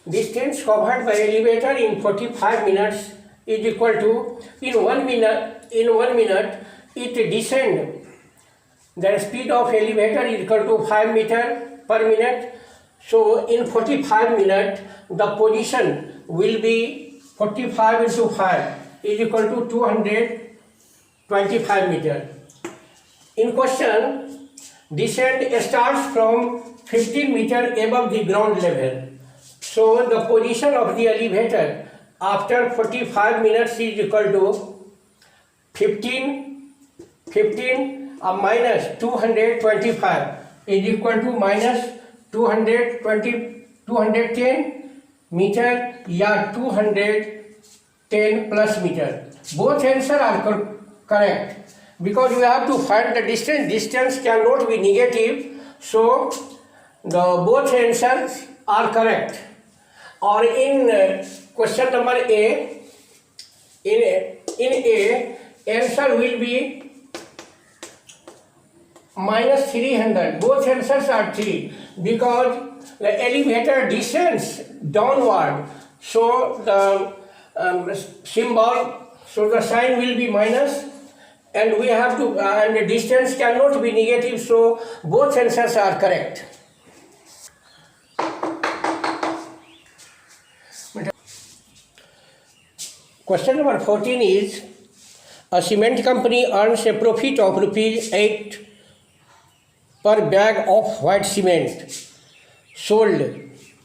Distance covered by elevator in 45 minutes is equal to, in 1 minute it descend. The speed of elevator is equal to 5 meter per minute. So in 45 minutes the position will be 45 into 5 is equal to 225 meter. In question, descent starts from 15 meter above the ground level. So the position of the elevator after 45 minutes is equal to 15 minus 225 is equal to minus 210 meter या 210 plus meter. Both answers are correct because we have to find the distance. Distance cannot be negative, so the both answers are correct. Or in question number A, in A, answer will be minus 300. Both answers are 3 because the elevator descends downward. So the the sign will be minus, and we have to, and the distance cannot be negative. So both answers are correct. Question number 14 is, a cement company earns a profit of rupees 8 per bag of white cement sold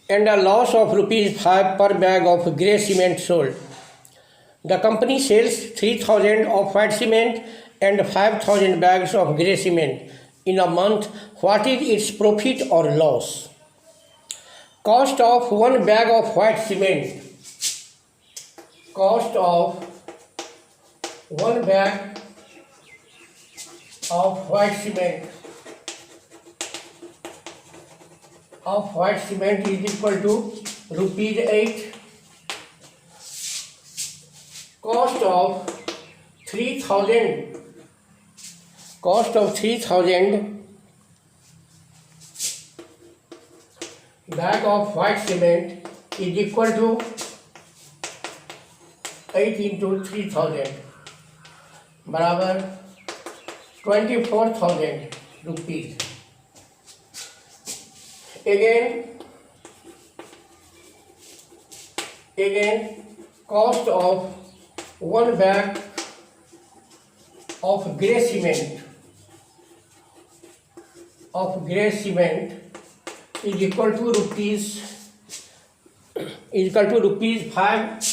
and a loss of rupees 5 per bag of grey cement sold. The company sells 3,000 of white cement and 5,000 bags of grey cement in a month. What is its profit or loss? Cost of one bag of white cement. Cost of one bag of white cement is equal to rupees 8. Cost of 3,000 bag of white cement is equal to 8 into 3,000 बराबर 24,000 rupees. Again cost of one bag of grey cement is equal to rupees 5.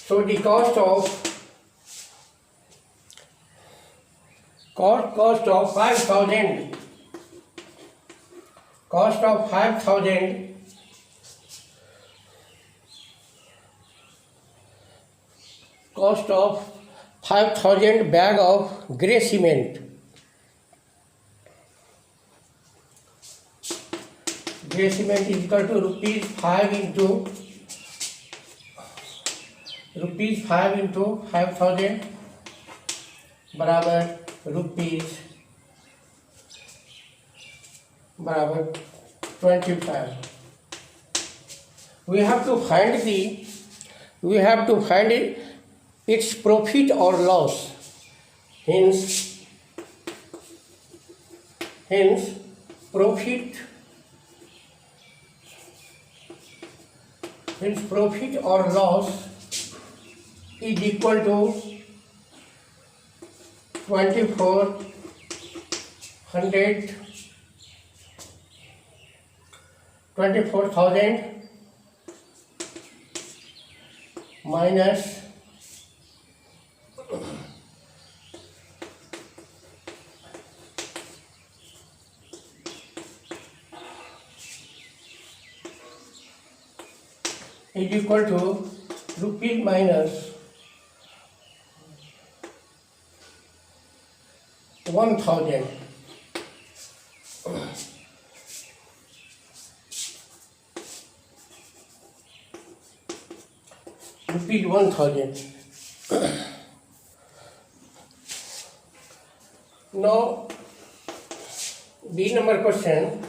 So the cost of 5,000 bag of grey cement is equal to rupees 5 into 5,000 बराबर rupees 25. We have to find its profit or loss. Hence profit or loss is equal to 24,000 minus is equal to rupees minus 1,000. Rupees 1,000. Now, B number question.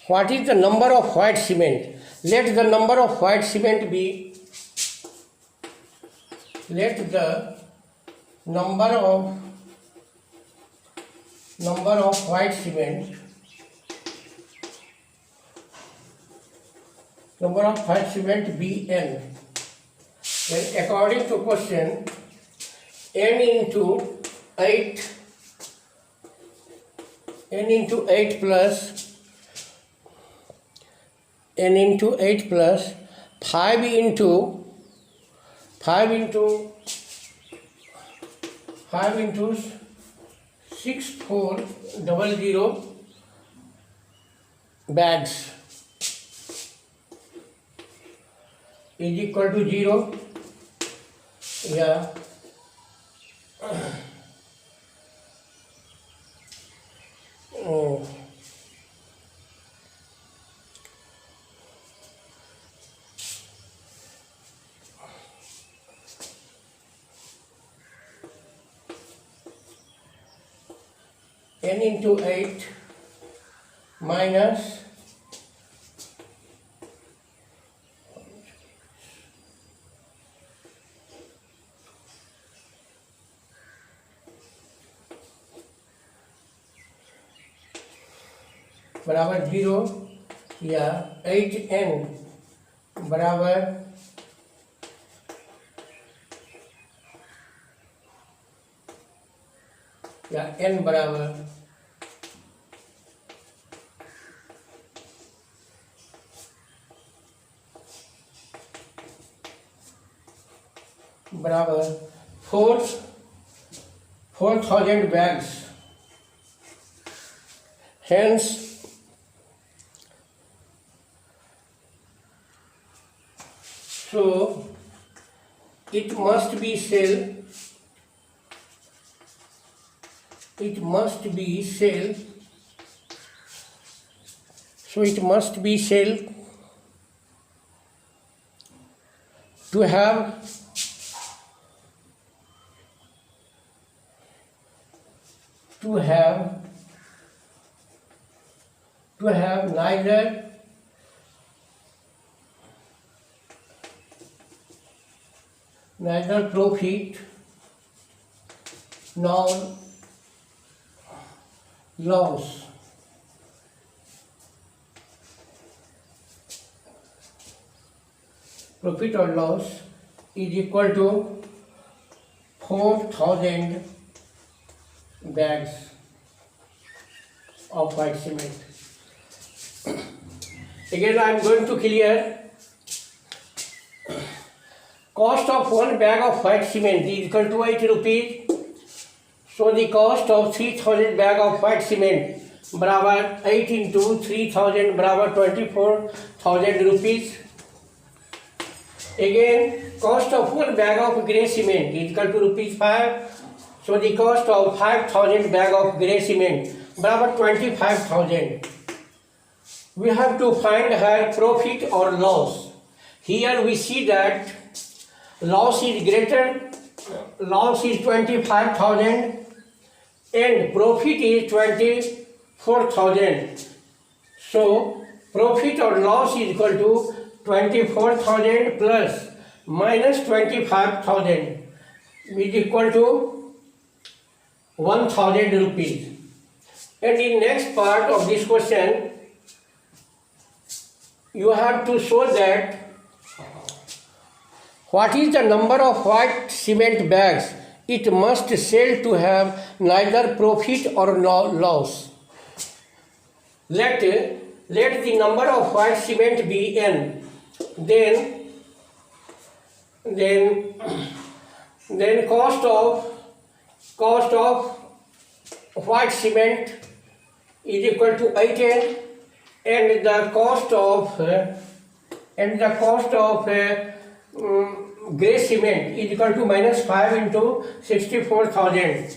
what is the number of white cement? Let the number of white cement be, let the number of white cement, be n. Then according to question, n into 8 plus 5 into 6400 bags is equal to 0. Yeah. Oh. N into 8 minus बराबर 0 या 8n बराबर या n बराबर बराबर 4,000 bags. Hence, so it must be sell. So it must be sell to have neither profit nor loss. Profit or loss is equal to 4,000 bags of white cement. Again, I am going to clear. Cost of one bag of white cement is equal to 8 rupees. So the cost of 3,000 bag of white cement बराबर 8 into 3,000 बराबर 24,000 rupees. Again, cost of one bag of grey cement is equal to rupees 5. So the cost of 5,000 bag of grey cement बराबर 25,000. We have to find her profit or loss. Here we see that loss is 25,000 and profit is 24,000. So profit or loss is equal to 24,000 plus minus 25,000 is equal to 1,000 rupees. And in next part of this question, you have to show that what is the number of white cement bags it must sell to have neither profit or loss. Let the number of white cement be n. Then cost of white cement is equal to 8n, and the cost of grey cement is equal to minus 5 into 64,000,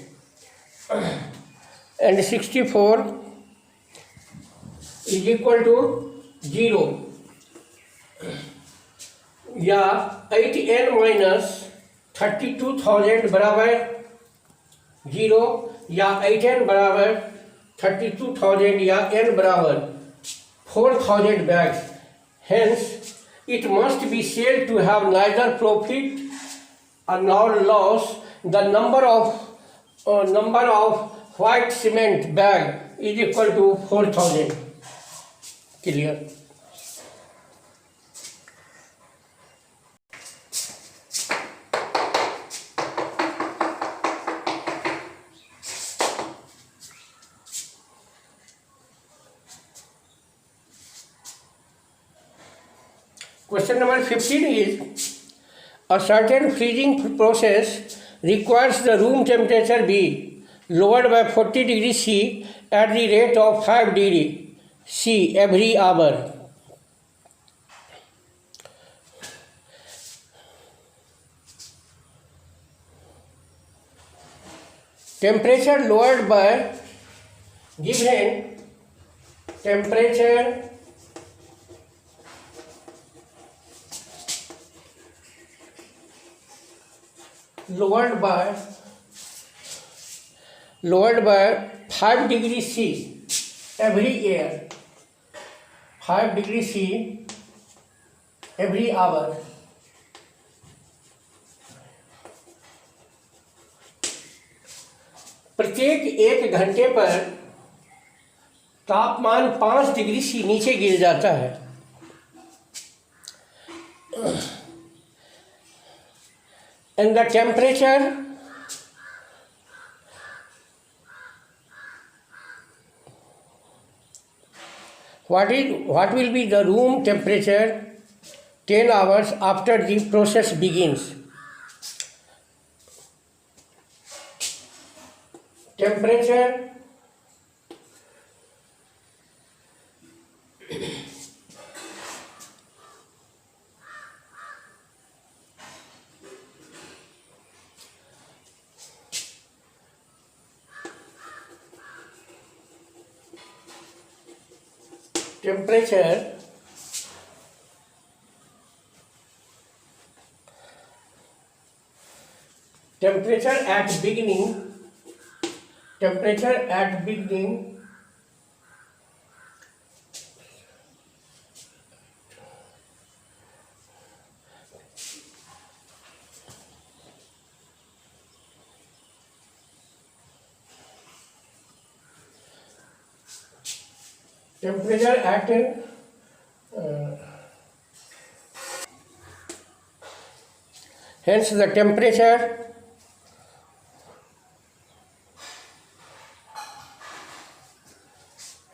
and 64 is equal to 0. या 8n minus 32,000 बराबर 0 या 8n बराबर 32,000 या n बराबर 4,000 bags. Hence, it must be said to have neither profit nor loss. The number of white cement bag is equal to 4,000. Clear? Question number 15 is, a certain freezing process requires the room temperature be lowered by 40 degrees C at the rate of 5 degree C every hour. Temperature lowered by given temperature lowered by 5 degrees C every year, 5 degrees C every hour. प्रत्येक 1 घंटे पर तापमान 5 degree C नीचे गिर जाता है। And the temperature what will be the room temperature 10 hours after the process begins? Temperature temperature at beginning temperature at hence the temperature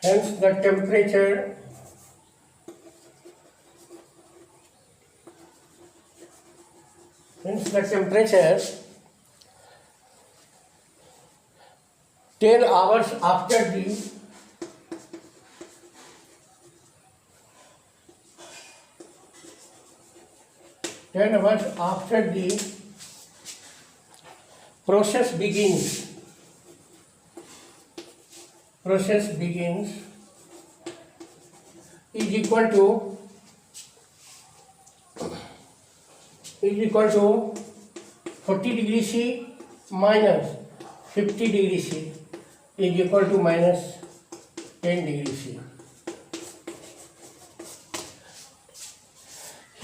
hence the temperature hence the temperature 10 hours after the 10 hours after the process begins is equal to 40 degrees C minus 50 degrees C is equal to minus 10 degrees C.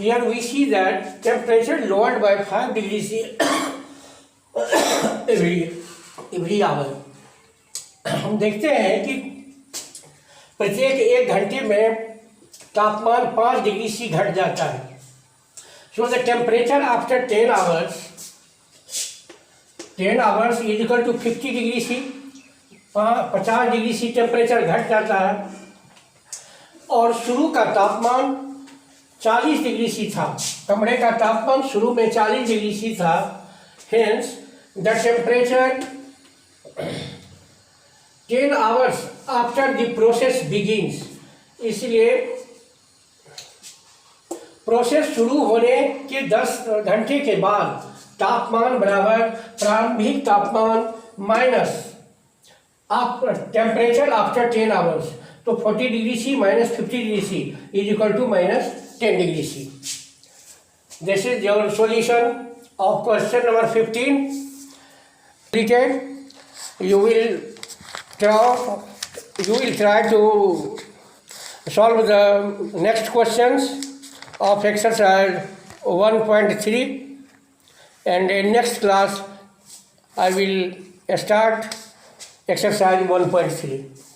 Here we see that temperature lowered by 5 degrees C every hour. हम देखते हैं कि प्रत्येक 1 घंटे में तापमान 5 degree C घट जाता है. So the temperature after 10 hours is equal to 50 degree C. 50 degree C temperature घट जाता है और शुरू का तापमान 40 डिग्री सी था. कमरे का तापमान शुरू में 40 डिग्री सी था. Hence the temperature 10 hours after the process begins. इसलिए प्रोसेस शुरू होने के 10 घंटे के बाद तापमान बराबर प्रारंभिक तापमान माइनस टेम्परेचर आफ्टर 10 आवर्स. तो 40 degree C minus 50 degree C is equal to minus 10 degree C. This is your solution of question number 15. Completed. You will try to solve the next questions of exercise 1.3, and in next class I will start exercise 1.3.